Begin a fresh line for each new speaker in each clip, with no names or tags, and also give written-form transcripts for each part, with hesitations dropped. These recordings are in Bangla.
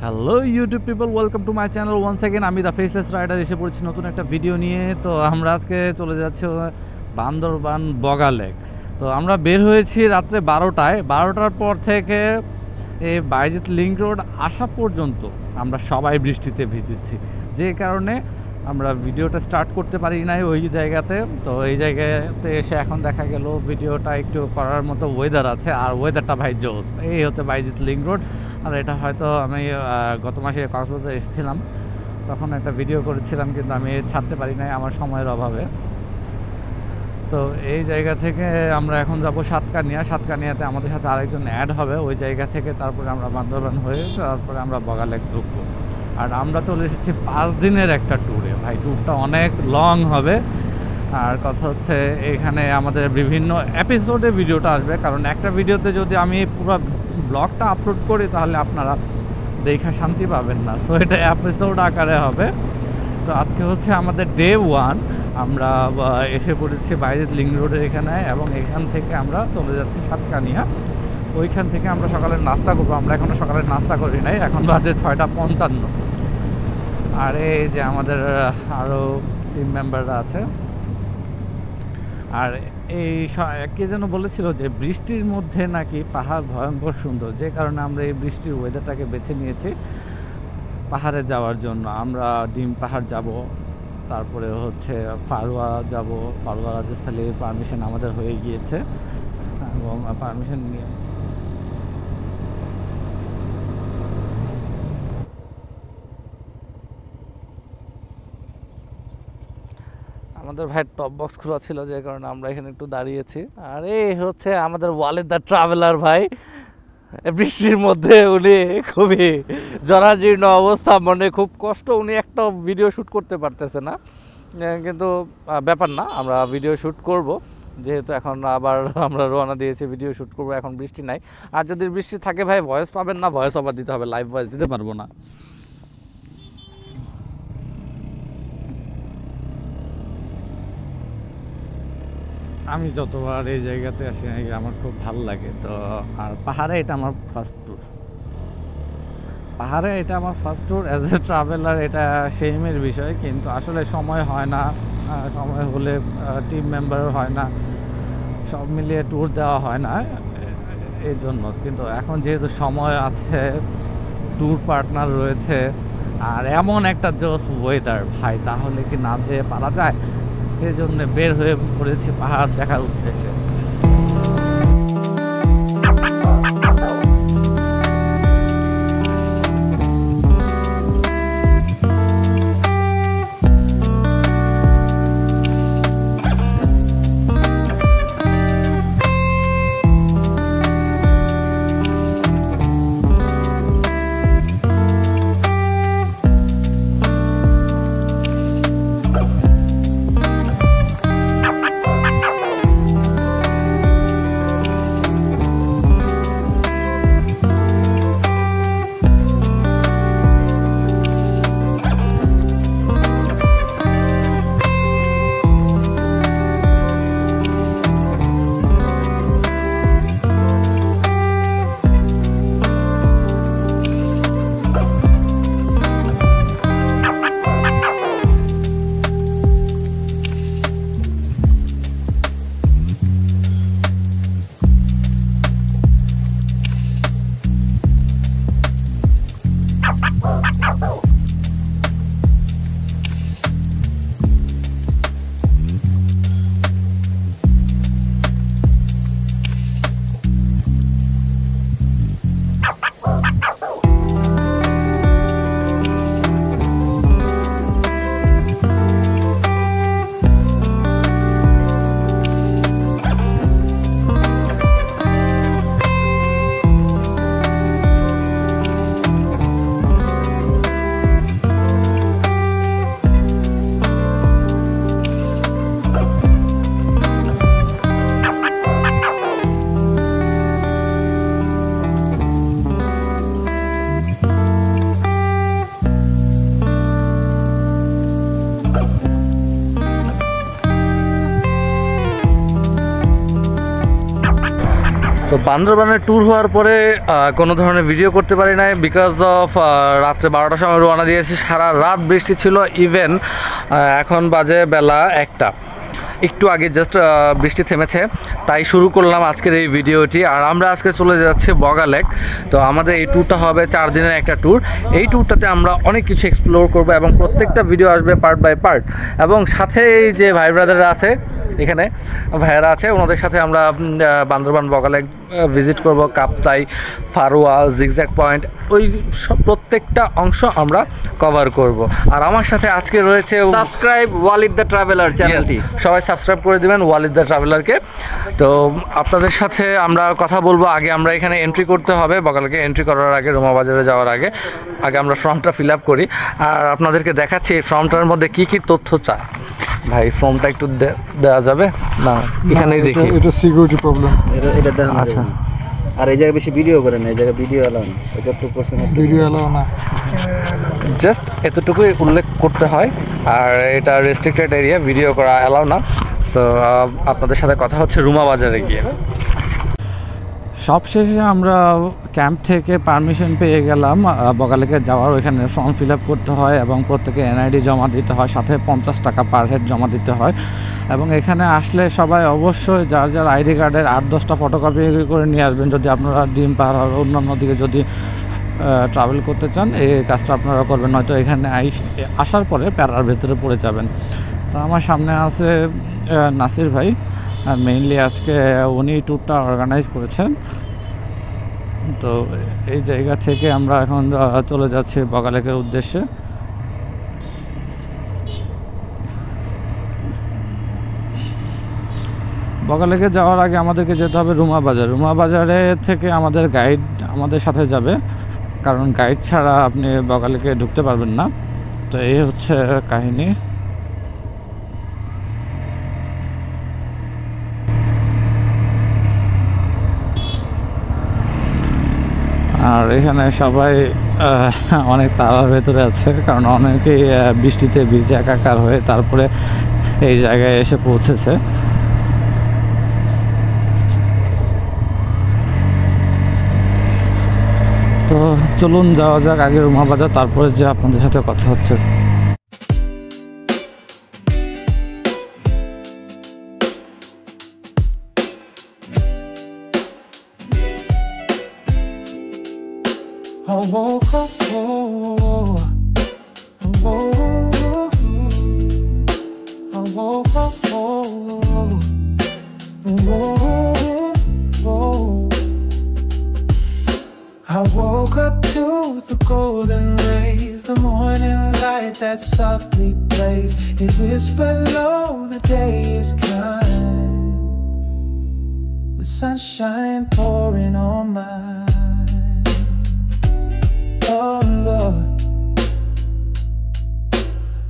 Hello YouTube people, welcome to my channel once again. আমি দ্য ফেসলেস রাইডার এসে পড়েছি নতুন একটা ভিডিও নিয়ে। তো আমরা আজকে চলে যাচ্ছি বান্দরবান বগা লেক। তো আমরা বের হয়েছি রাত্রে 12টার পর থেকে এই বাইজিৎ লিংক রোড আসা পর্যন্ত আমরা সবাই বৃষ্টিতে ভিজেছি, যে কারণে আমরা ভিডিওটা স্টার্ট করতে পারি নাই ওই জায়গাতে। তো এই জায়গাতে এসে এখন দেখা গেল ভিডিওটা একটু করার মতো ওয়েদার আছে, আর ওয়েদারটা ভাই জোস। এই হচ্ছে বাইজিৎ লিংক রোড। আর এটা হয়তো আমি গত মাসে কক্সবাজার এসেছিলাম, তখন একটা ভিডিও করেছিলাম, কিন্তু আমি ছাড়তে পারি নাই আমার সময়ের অভাবে। তো এই জায়গা থেকে আমরা এখন যাব সাতকানিয়াতে আমাদের সাথে আরেকজন অ্যাড হবে। ওই জায়গা থেকে তারপরে আমরা বান্দরবান হয়ে তারপরে আমরা বগা লেক ঢুকবো। আর আমরা চলে এসেছি 5 দিনের একটা ট্যুরে। ভাই ট্যুরটা অনেক লং হবে। আর কথা হচ্ছে এখানে আমাদের বিভিন্ন এপিসোডে ভিডিওটা আসবে, কারণ একটা ভিডিওতে যদি আমি পুরো ব্লগটা আপলোড করি তাহলে আপনারা দেখা শান্তি পাবেন না। সো এটা এপিসোড আকারে হবে। তো আজকে হচ্ছে আমাদের ডে 1। আমরা এসে পড়েছি বাইজিৎ লিংক রোডের এখানে, এবং এখান থেকে আমরা চলে যাচ্ছি সাতকানিয়া। ওইখান থেকে আমরা সকালের নাস্তা করবো। আমরা এখনও সকালের নাস্তা করি নাই, এখন বাজে 6:55। আর এই যে আমাদের আরও টিম মেম্বাররা আছে। আর এই কে যেন বলেছিল যে বৃষ্টির মধ্যে নাকি পাহাড় ভয়ঙ্কর সুন্দর, যে কারণে আমরা এই বৃষ্টির ওয়েদারটাকে বেছে নিয়েছি পাহাড়ে যাওয়ার জন্য। আমরা ডিম পাহাড় যাব, তারপরে হচ্ছে পারোয়া যাব। পারোয়া রাজস্থলীর পারমিশন আমাদের হয়ে গিয়েছে, এবং পারমিশন নিয়ে আমাদের ভাই টপ বক্স খোলা ছিল, যে কারণে আমরা এখানে একটু দাঁড়িয়েছি। আর এই হচ্ছে আমাদের ওয়ালেদ দ্য ট্রাভেলার ভাই। বৃষ্টির মধ্যে উনি খুবই জরাজীর্ণ অবস্থা, মানে খুব কষ্ট, উনি একটা ভিডিও শ্যুট করতে পারতেছে না। কিন্তু ব্যাপার না, আমরা ভিডিও শ্যুট করব, যেহেতু এখন আবার আমরা রওনা দিয়েছি, ভিডিও শ্যুট করব। এখন বৃষ্টি নাই, আর যদি বৃষ্টি থাকে ভাই ভয়েস পাবেন না, ভয়েস ওভার দিতে হবে, লাইভ ভয়েস দিতে পারবো না। আমি যতবার এই জায়গাতে আসি আমার খুব ভালো লাগে। তো আর পাহাড়ে এটা আমার first tour. As a traveller এটা সেইমের বিষয়, কিন্তু আসলে সময় হয় না। সময় হলে টিম মেম্বারও হয় না, সব মিলিয়ে ট্যুর দেওয়া হয় না এই জন্য। কিন্তু এখন যেহেতু সময় আছে, ট্যুর পার্টনার রয়েছে, আর এমন একটা জোস ওয়েদার ভাই, তাহলে কি না যেয়ে পারা যায়? সেই জন্য বের হয়ে পড়েছি পাহাড় দেখার উদ্দেশ্যে। বান্দরবানের ট্যুর হওয়ার পরে কোনো ধরনের ভিডিও করতে পারি নাই বিকজ অফ রাত্রে 12টার সময় রওনা দিয়েছি, সারা রাত বৃষ্টি ছিল। ইভেন এখন বাজে বেলা 1টা, একটু আগে জাস্ট বৃষ্টি থেমেছে, তাই শুরু করলাম আজকের এই ভিডিওটি। আর আমরা আজকে চলে যাচ্ছি বগা লেক। তো আমাদের এই ট্যুরটা হবে 4 দিনের একটা ট্যুর। এই ট্যুরটাতে আমরা অনেক কিছু এক্সপ্লোর করব এবং প্রত্যেকটা ভিডিও আসবে পার্ট বাই পার্ট। এবং সাথে এই যে ভাই ব্রাদাররা আছে, এখানে ভাইয়েরা আছে, ওনাদের সাথে আমরা বান্দরবান বগা লেক ভিজিট করব, কাপ্তাই, ফারোয়া, জিগজ্যাগ পয়েন্ট, ওই সব প্রত্যেকটা অংশ আমরা কভার করব। আর আমার সাথে আজকে রয়েছে
সাবস্ক্রাইব ওয়ালিদ দ্য ট্রাভেলার চ্যানেলটি,
সবাই সাবস্ক্রাইব করে দিবেন ওয়ালিদ দ্য ট্রাভেলারকে। তো আপনাদের সাথে আমরা কথা বলবো। আগে আমরা এখানে এন্ট্রি করতে হবে, বগা লেকে এন্ট্রি করার আগে, রুমা বাজারে যাওয়ার আগে আমরা ফর্মটা ফিল আপ করি। আর আপনাদেরকে দেখাচ্ছি এই ফর্মটার মধ্যে কি কি তথ্য চায়। ভাই ফর্মটা একটু দেওয়া যাবে না? এখানেই দেখি,
এটা সিকিউরিটি প্রবলেম।
এটা দেখুন।
আচ্ছা,
আর এই জায়গায় বেশি ভিডিও করেন না, এই জায়গায় ভিডিও এলাও না, এতটুকু করছেন,
ভিডিও এলাও না,
জাস্ট এতটুকুই উল্লেখ করতে হয়। আর এটা রেস্ট্রিক্টেড এরিয়া, ভিডিও করা অ্যালাউ না। সো আপনাদের সাথে কথা হচ্ছে রুমা বাজারে গিয়ে। সবশেষে আমরা ক্যাম্প থেকে পারমিশন পেয়ে গেলাম বগা লেকে যাওয়ার। ওইখানে ফর্ম ফিল আপ করতে হয় এবং প্রত্যেকে এনআইডি জমা দিতে হয়, সাথে 50 টাকা পার হেড জমা দিতে হয়। এবং এখানে আসলে সবাই অবশ্যই যার যার আইডি কার্ডের 8-10টা ফটোকপি করে নিয়ে আসবেন, যদি আপনারা ডিম পাহাড় আর অন্যান্য দিকে যদি ট্রাভেল করতে চান। এই কাজটা আপনারা করবেন, নয়তো এখানে আসার পরে প্যারার ভেতরে পড়ে যাবেন। তো আমার সামনে আছে নাসির ভাই, আর মেইনলি আজকে উনি ট্যুরটা অর্গানাইজ করেছেন। তো এই জায়গা থেকে আমরা এখন চলে যাচ্ছি বগা লেকের উদ্দেশ্যে। বগা লেকে যাওয়ার আগে আমাদেরকে যেতে হবে রুমা বাজার। রুমা বাজারে থেকে আমাদের গাইড আমাদের সাথে যাবে, কারণ গাইড ছাড়া আপনি বগা লেকে ঢুকতে পারবেন না। তো এই হচ্ছে কাহিনী। আর এখানে সবাই অনেক তাড়ার ভেতরে আছে, কারণ অনেকেই বৃষ্টিতে ভিজে একাকার হয়ে তারপরে এই জায়গায় এসে পৌঁছেছে। তো চলুন যাওয়া যাক আগে রুমা বাজার, তারপরে যে আপনাদের সাথে কথা হচ্ছে।
I woke up, I woke up, I woke up to the golden rays, the morning light that softly plays. It whispered low, the day is kind, with sunshine pouring on my. Oh Lord,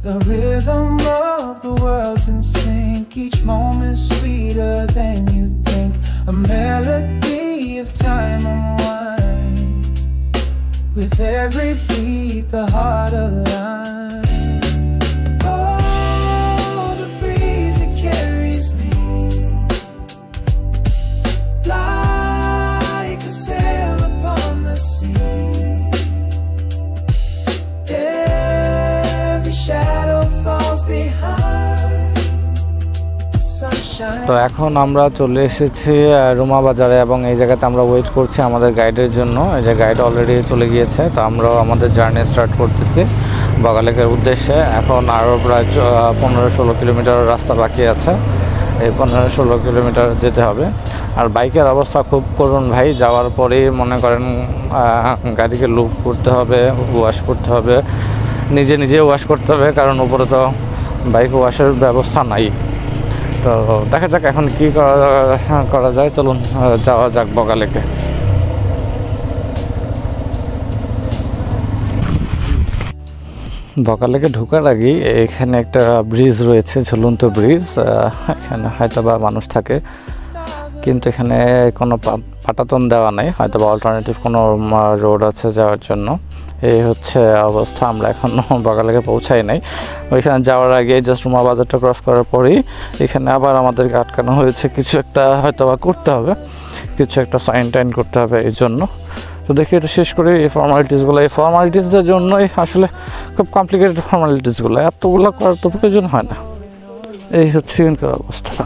the rhythm of the world's in sync, each moment sweeter than you think. A melody of time unwind, with every beat the heart aligns. Oh, the breeze it carries me like a sail upon the sea.
তো এখন আমরা চলে এসেছি রুমা বাজারে এবং এই জায়গাতে আমরা ওয়েট করছি আমাদের গাইডের জন্য। এই যে গাইড অলরেডি চলে গিয়েছে। তো আমরাও আমাদের জার্নি স্টার্ট করতেছি বগা লেকের উদ্দেশ্যে। এখন আরও প্রায় 15-16 কিলোমিটার রাস্তা বাকি আছে। এই 15-16 কিলোমিটার যেতে হবে। আর বাইকের অবস্থা খুব করুণ ভাই। যাওয়ার পরেই মনে করেন গাড়িকে লুপ করতে হবে, ওয়াশ করতে হবে, নিজে নিজে ওয়াশ করতে হবে, কারণ উপরে তো বাইক ওয়াশের ব্যবস্থা নাই। তো দেখা যাক এখন কি করা যায়। চলুন যাওয়া যাক বগা লেকে। বগা লেকে ঢোকার আগেই এখানে একটা ব্রিজ রয়েছে, ঝুলন্ত ব্রিজ। এখানে হয়তো বা মানুষ থাকে, কিন্তু এখানে কোনো পাটাতন দেওয়া নেই, হয়তো বা অল্টারনেটিভ কোনো রোড আছে যাওয়ার জন্য। এই হচ্ছে অবস্থা। আমরা এখন বগা লেকে পৌঁছাই নাই। ওইখানে যাওয়ার আগে জাস্ট রুমা বাজারটা ক্রস করার পরেই এখানে আবার আমাদেরকে আটকানো হয়েছে। কিছু একটা হয়তো বা করতে হবে, কিছু একটা সাইন টাইন করতে হবে এই জন্য। তো দেখি এটা শেষ করে এই ফর্মালিটিসের জন্যই আসলে খুব কমপ্লিকেটেড ফর্মালিটিসগুলো, এতগুলো করার তো প্রয়োজন হয় না। এই হচ্ছে এখানকার অবস্থা।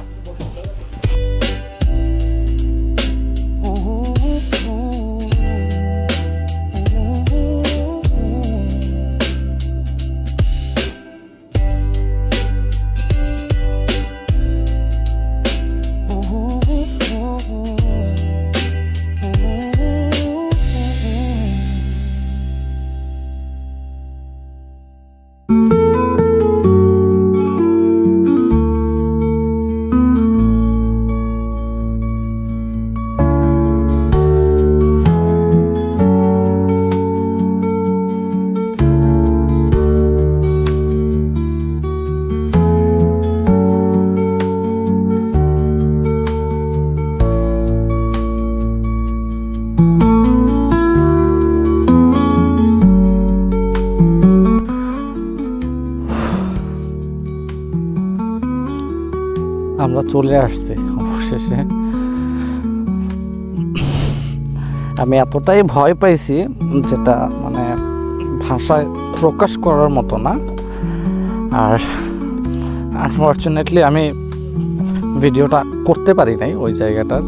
আমরা চলে আসছি অবশেষে। আমি এতটাই ভয় পাইছি যেটা মানে ভাষায় প্রকাশ করার মতো না। আর আনফর্চুনেটলি আমি ভিডিওটা করতে পারি নাই ওই জায়গাটার।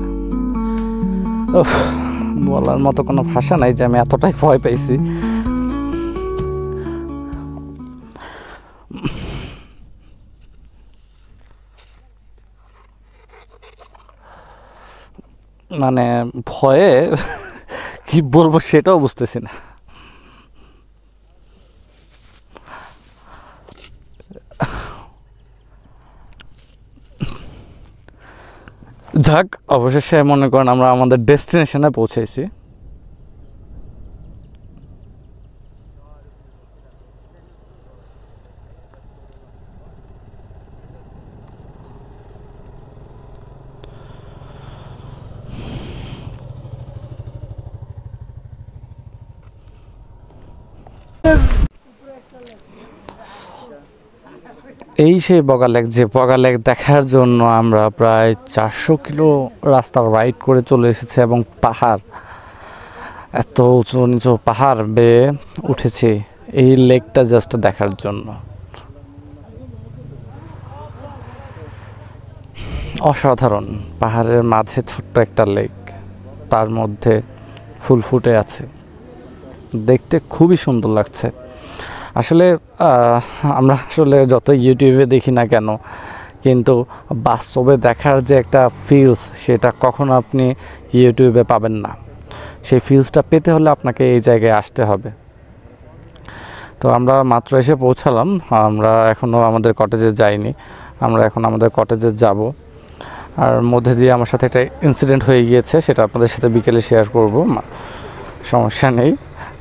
বলার মতো কোনো ভাষা নাই যে আমি এতটাই ভয় পাইছি। মানে ভয়ে কি বলবো সেটাও বুঝতেছি না। যাক, অবশেষে মনে করেন আমরা আমাদের ডেস্টিনেশনে পৌঁছেছি। এই সেই বগা লেক, যে বগা লেক দেখার জন্য আমরা প্রায় 400 কিলো রাস্তা রাইড করে চলে এসেছি, এবং পাহাড়, এত উঁচু নিচু পাহাড় বেয়ে উঠেছি এই লেকটা জাস্ট দেখার জন্য। অসাধারণ, পাহাড়ের মাঝে ছোট্ট একটা লেক, তার মধ্যে ফুল ফুটে আছে, দেখতে খুবই সুন্দর লাগছে। আসলে আমরা আসলে যত ইউটিউবে দেখি না কেন, কিন্তু বাস্তবে দেখার যে একটা ফিলস, সেটা কখনো আপনি ইউটিউবে পাবেন না। সেই ফিলসটা পেতে হলে আপনাকে এই জায়গায় আসতে হবে। তো আমরা মাত্র এসে পৌঁছালাম, আমরা এখনও আমাদের কটেজে যাইনি, আমরা এখন আমাদের কটেজে যাব। আর মধ্যে দিয়ে আমার সাথে একটা ইনসিডেন্ট হয়ে গিয়েছে, সেটা আপনাদের সাথে বিকেলে শেয়ার করব, সমস্যা নেই।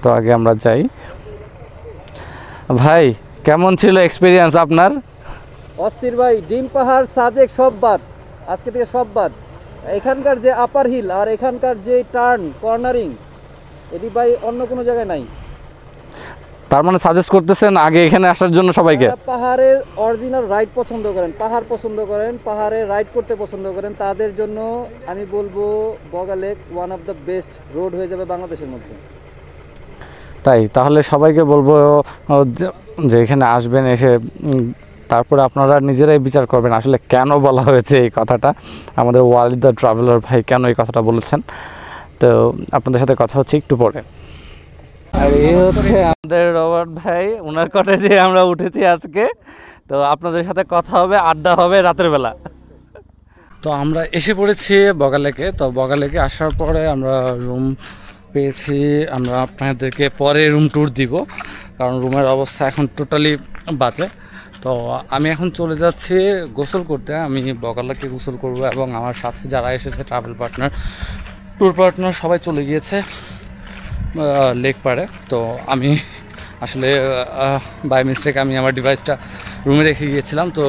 তো আগে আমরা যাই। ভাই, কেমন ছিল এক্সপিরিয়েন্স আপনার?
অস্থির ভাই, ডিম পাহাড়, সাজেক সব বাদ, আজকে থেকে সব বাদ। এখানকার যে আপার হিল আর এখানকার যে টার্ন কর্নারিং, এটি ভাই অন্য কোনো জায়গায় নাই।
তার মানে সাজেস্ট করতেছেন আগে এখানে আসার জন্য সবাইকে?
পাহাড়ের অরিজিনাল রাইড পছন্দ করেন, পাহাড় পছন্দ করেন, পাহাড়ে রাইড করতে পছন্দ করেন, তাদের জন্য আমি বলবো Boga lake one of the best road হয়ে যাবে বাংলাদেশের মধ্যে।
তাই তাহলে সবাইকে বলবো যে এখানে আসবেন, এসে তারপরে আপনারা নিজেরাই বিচার করবেন আসলে কেন বলা হয়েছে এই কথাটা, আমাদের ওয়ালিদ দ্য ট্রাভেলার ভাই কেন এই কথাটা বলেছেন। তো আপনাদের সাথে কথা হচ্ছে একটু পরে। আর এই হচ্ছে আমাদের রবার্ট ভাই, ওনার কটেজে আমরা উঠেছি আজকে। তো আপনাদের সাথে কথা হবে, আড্ডা হবে রাতের বেলা। তো আমরা এসে পড়েছি বগা লেকে। তো বগা লেকে আসার পরে আমরা রুম পেয়েছি, আমরা আপনাদেরকে পরে রুম ট্যুর দিব, কারণ রুমের অবস্থা এখন টোটালি বাজে। তো আমি এখন চলে যাচ্ছি গোসল করতে, আমি বগা লেকে গোসল করব, এবং আমার সাথে যারা এসেছে ট্রাভেল পার্টনার, ট্যুর পার্টনার সবাই চলে গিয়েছে লেক পাড়ে। তো আমি আসলে বাই মিস্টেক আমি আমার ডিভাইসটা রুমে রেখে গিয়েছিলাম, তো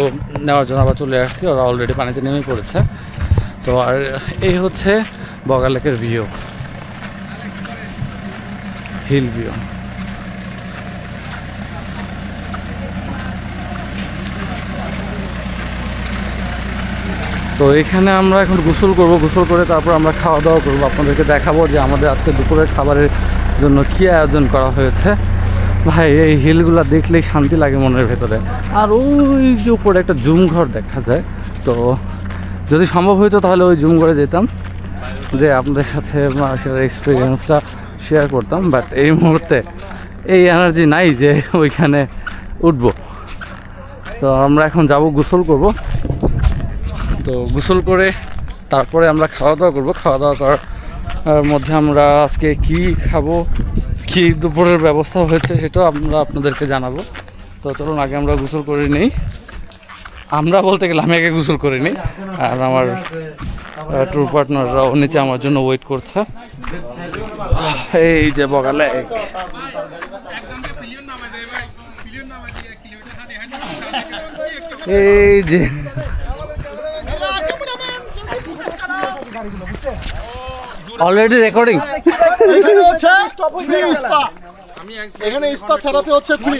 নেওয়ার জন্য আবার চলে আসছি, ওরা অলরেডি পানিতে নেমে পড়েছে। তো আর এই হচ্ছে বগা লেকের ভিউ, হিল ভিউ। তো এখানে আমরা এখন গোসল করব, গোসল করে তারপর আমরা খাওয়া দাওয়া করবো, আপনাদেরকে দেখাবো যে আমাদের আজকে দুপুরের খাবারের জন্য কী আয়োজন করা হয়েছে। ভাই এই হিলগুলো দেখলেই শান্তি লাগে মনের ভেতরে। আর ওই যে উপরে একটা জুম ঘর দেখা যায়, তো যদি সম্ভব হইতো তাহলে ওই জুম ঘরে যেতাম, যে আপনাদের সাথে সেটার এক্সপিরিয়েন্সটা শেয়ার করতাম। বাট এই মুহূর্তে এই এনার্জি নাই যে ওইখানে উঠবো। তো আমরা এখন যাব, গোসল করব। তো গোসল করে তারপরে আমরা খাওয়া দাওয়া করবো। খাওয়া দাওয়া করার মধ্যে আমরা আজকে কি খাবো, কি দুপুরের ব্যবস্থা হয়েছে সেটাও আমরা আপনাদেরকে জানাবো। তো চলুন আগে আমরা গোসল করে নিই। আমরা বলতে গেলে আমি আগে গোসল করে নিই, আর আমার ট্যুর পার্টনাররাও নিচে আমার জন্য ওয়েট করছে। এই যে বগা লেক, এই যে অলরেডি রেকর্ডিং।
এখানে হচ্ছে ফ্রি স্পা, এখানে স্পা থেরাপি হচ্ছে ফ্রি।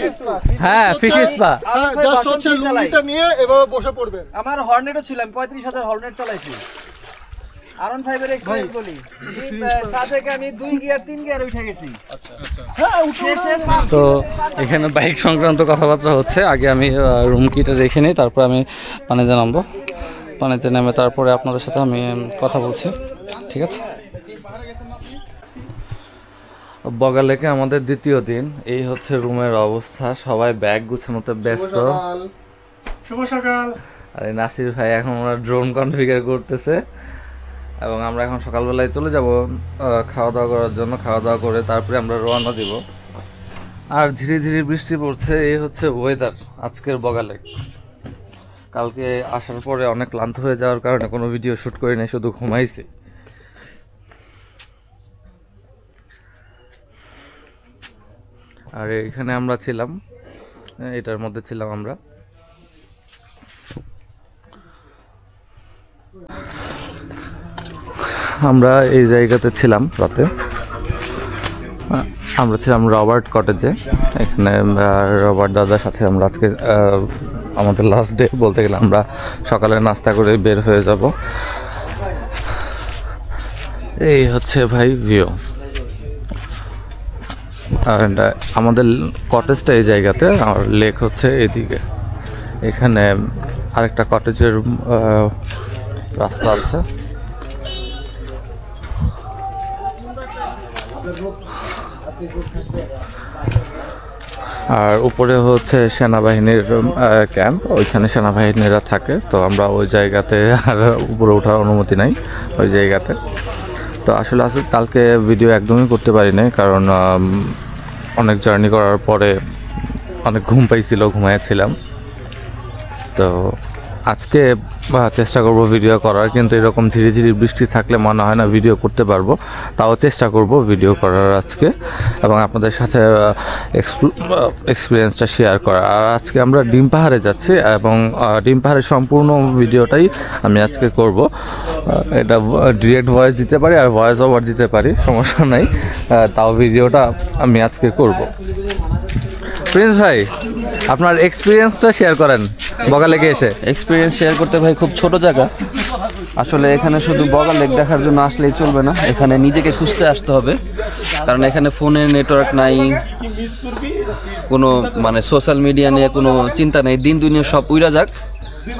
হ্যাঁ, ফিশ স্পা।
জাস্ট হচ্ছে লুঙ্গিটা নিয়ে এভাবে বসে পড়বেন।
আমার হর্নেটও ছিল, আমি 35,000 হর্নেট চালাইছি। আরন 5 এর এক্সপিরিয়েন্স বলি, সাথে আমি 2 গিয়ার 3 গিয়ার উঠে গেছি।
হ্যাঁ,
তো এখানে বাইক সংক্রান্ত কথাবার্তা হচ্ছে। আগে আমি রুম কিটা রেখে নিই, তারপর আমি পানিতে নামবো। পানিতে নেমে তারপরে আপনাদের সাথে আমি কথা বলছি, ঠিক আছে? বগা লেকে আমাদের দ্বিতীয় দিন। এই হচ্ছে রুমের অবস্থা, সবাই ব্যাগ গুছানোতে ব্যস্ত।
শুভ সকাল।
আর এই নাসির ভাই এখন আমরা ড্রোন কনফিগার করতেছে, এবং আমরা এখন সকালবেলায় চলে যাব খাওয়া দাওয়া করার জন্য। খাওয়া দাওয়া করে তারপরে আমরা রওনা দিব। আর ধীরে ধীরে বৃষ্টি পড়ছে। এই হচ্ছে ওয়েদার আজকের বগা লেক। কালকে আসার পরে অনেক ক্লান্ত হয়ে যাওয়ার কারণে কোনো ভিডিও শ্যুট করি নাই, শুধু ঘুমাইছি। আর এখানে আমরা ছিলাম, এটার মধ্যে ছিলাম আমরা। আমরা এই জায়গাতে ছিলাম রাতে। আমরা ছিলাম রবার্ট কটেজে। এখানে রবার্ট দাদার সাথে আমরা আজকে আমাদের লাস্ট ডে বলতে গেলে। আমরা সকালে নাস্তা করে বের হয়ে যাব। এই হচ্ছে ভাই ভিউ। অ্যান্ড আমাদের কটেজটা এই জায়গাতে, আর লেক হচ্ছে এদিকে। এখানে আরেকটা কটেজের রাস্তা আছে। আর উপরে হচ্ছে সেনাবাহিনীর ক্যাম্প, ওইখানে সেনাবাহিনীরা থাকে। তো আমরা ওই জায়গাতে আর উপরে ওঠার অনুমতি নাই ওই জায়গাতে। তো আসলে কালকে ভিডিও একদমই করতে পারি নাই, কারণ অনেক জার্নি করার পরে অনেক ঘুম পাইছিল, ঘুমাইছিলাম। তো আজকে চেষ্টা করব ভিডিও করার, কিন্তু এরকম ধীরে ধীরে বৃষ্টি থাকলে মনে হয় না ভিডিও করতে পারবো। তাও চেষ্টা করব ভিডিও করার আজকে, এবং আপনাদের সাথে এক্সপিরিয়েন্সটা শেয়ার করার। আর আজকে আমরা ডিম পাহাড়ে যাচ্ছি, এবং ডিম পাহাড়ের সম্পূর্ণ ভিডিওটাই আমি আজকে করব। এটা ডিরেক্ট ভয়েস দিতে পারি আর ভয়েস ওভার দিতে পারি, সমস্যা নাই। তাও ভিডিওটা আমি আজকে করব। প্রিন্স ভাই, আপনার এক্সপিরিয়েন্সটা শেয়ার করেন বগা লেকে এসে।
এক্সপিরিয়েন্স শেয়ার করতে ভাই, খুব ছোট জায়গা আসলে। এখানে শুধু বগা লেক দেখার জন্য আসলেই চলবে না, এখানে নিজেকে খুঁজতে আসতে হবে। কারণ এখানে ফোনে নেটওয়ার্ক নাই, কোনো মানে সোশ্যাল মিডিয়া নিয়ে কোনো চিন্তা নেই। দিন দুনিয়া সব উইরা যাক,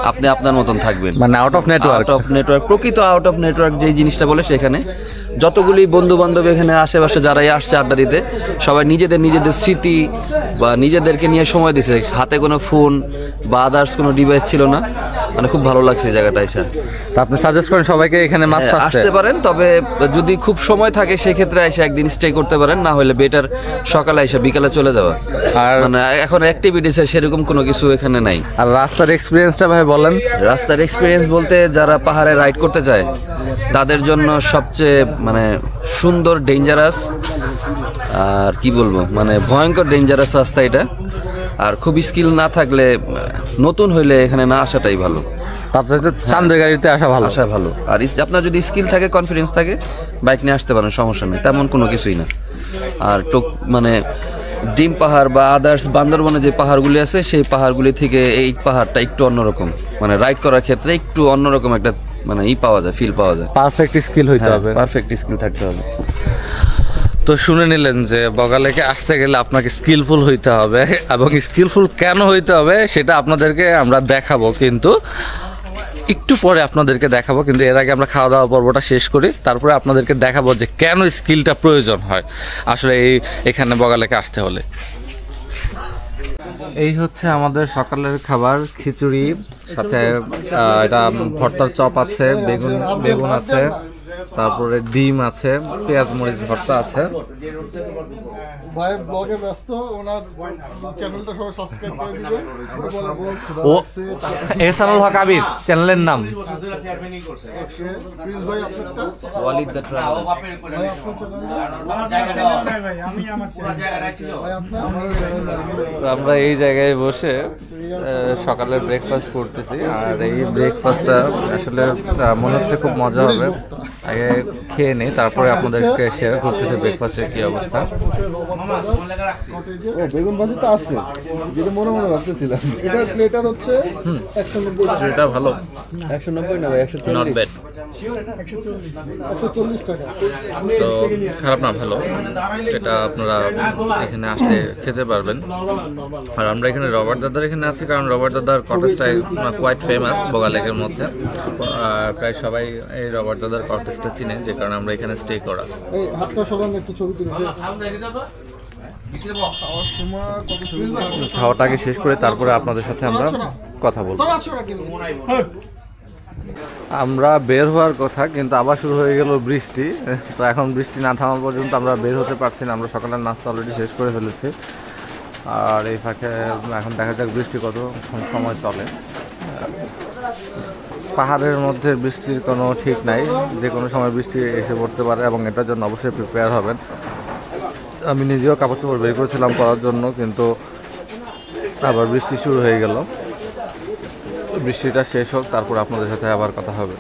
আপনি আপনার মতন থাকবেন,
মানে out of network.
Out of network, প্রকৃত আউট অফ নেটওয়ার্ক যেই জিনিসটা বলে। সেখানে যতগুলি বন্ধু বান্ধব এখানে আশেপাশে যারাই আসছে আড্ডা দিতে, সবাই নিজেদের স্মৃতি বা নিজেদেরকে নিয়ে সময় দিছে। হাতে কোনো ফোন বা আদার্স কোনো ডিভাইস ছিল না। মানে খুব ভালো লাগছে এই জায়গাটা এসে।
তা আপনি সাজেস্ট করেন সবাইকে এখানে মাস্ট
আসতে পারেন, তবে যদি খুব সময় থাকে সেক্ষেত্রে এসে একদিন স্টে করতে পারেন, না হলে বেটার সকালে এসে বিকালে চলে যাওয়া।
আর
মানে এখন অ্যাক্টিভিটিসের সেরকম কোনো কিছু এখানে নাই।
আর রাস্তার এক্সপিরিয়েন্সটা ভাই বলেন।
রাস্তার এক্সপিরিয়েন্স বলতে যারা পাহাড়ে রাইড করতে চায় তাদের জন্য সবচেয়ে মানে সুন্দর, ডেঞ্জারাস, আর কি বলবো, মানে ভয়ঙ্কর ডেঞ্জারাস রাস্তা এটা। আর খুব স্কিল না থাকলে, নতুন হইলে এখানে না আসাটাই ভালো।
তার চাইতে চান্দের গাড়িতে আসা ভালো।
আর আপনার যদি স্কিল থাকে, কনফিডেন্স থাকে, বাইক নিয়ে আসতে পারেন, সমস্যা নেই, তেমন কোনো কিছুই না। আর মানে ডিম পাহাড় বা আদার্স বান্দরবনে যে পাহাড়গুলি আছে, সেই পাহাড়গুলি থেকে এই পাহাড়টা একটু অন্যরকম, মানে রাইড করার ক্ষেত্রে একটু অন্যরকম একটা মানে পাওয়া যায়, ফিল পাওয়া যায়।
পারফেক্ট স্কিল হইতে হবে।
পারফেক্ট স্কিল থাকতে হবে।
তো শুনে নিলেন যে বগা লেকে আসতে গেলে আপনাকে স্কিলফুল হইতে হবে, এবং স্কিলফুল কেন হইতে হবে সেটা আপনাদেরকে আমরা দেখাবো, কিন্তু একটু পরে আপনাদেরকে দেখাবো। কিন্তু এর আগে আমরা খাওয়া দাওয়া পর্বটা শেষ করি, তারপরে আপনাদেরকে দেখাবো যে কেন স্কিলটা প্রয়োজন হয় আসলে এখানে বগা লেকে আসতে হলে। এই হচ্ছে আমাদের সকালের খাবার, খিচুড়ি, সাথে এটা ভর্তার চপ আছে, বেগুন আছে, তারপরে ডিম আছে, পেঁয়াজ মরিচ ভর্তা আছে।
ভাই ব্লগে ব্যস্ত, ওনার চ্যানেলটা সবাই সাবস্ক্রাইব করে দিবেন।
ও এহসানুল হক আবির চ্যানেলের নাম।
প্রিন্স ভাই আপনারটা?
Walid the traveller.
ভাই আপনার চ্যানেলটা? ভাই আপনার?
তো আমরা এই জায়গায় বসে সকালে ব্রেকফাস্ট করতেছি, আর এই ব্রেকফাস্টটা আসলে মনে হচ্ছে খুব মজা হবে। আগে খেয়ে নিই, তারপরে আপনাদেরকে শেয়ার করতেছি ব্রেকফাস্টের কি অবস্থা।
ও বেগুন ভাজি তো আছে, যেটা মনে মনে ভাবতেছিলাম। এটার প্লেটার হচ্ছে 190।
এটা ভালো,
190 না ভাই, 140।
Not bad.
140 টাকা।
তো খারাপ না, ভালো। এটা আপনারা এখানে আসলে খেতে পারবেন। আর আমরা এখানে রবার্ট দাদার এখানে আছি, কারণ রবার্ট দাদার কটেজটাই কোয়াইট ফেমাস বগা লেকের মধ্যে। প্রায় সবাই এই রবার্ট দাদার কটেজটা চিনে, যে কারণে আমরা এখানে স্টে করা।
এই হাতটা সরান, একটু ছবি তুলে।
খাওয়াটাকে শেষ করে তারপরে আপনাদের সাথে আমরা কথা বলবো। আমরা বের হওয়ার কথা, কিন্তু আবার শুরু হয়ে গেল বৃষ্টি। তো এখন বৃষ্টি না থামা পর্যন্ত আমরা বের হতে পারছি না। আমরা সকালের নাস্তা অলরেডি শেষ করে ফেলেছি, আর এই ফাঁকে এখন দেখা যাক বৃষ্টি কতক্ষণ সময় চলে। পাহাড়ের মধ্যে বৃষ্টির কোনো ঠিক নাই, যে কোনো সময় বৃষ্টি এসে পড়তে পারে, এবং এটার জন্য অবশ্যই প্রিপেয়ার হবেন। আমি নিজেও কাপড় চোপড় বের করেছিলাম পরার জন্য, কিন্তু আবার বৃষ্টি শুরু হয়ে গেল। বৃষ্টিটা শেষ হোক, তারপর আপনাদের সাথে আবার কথা হবে।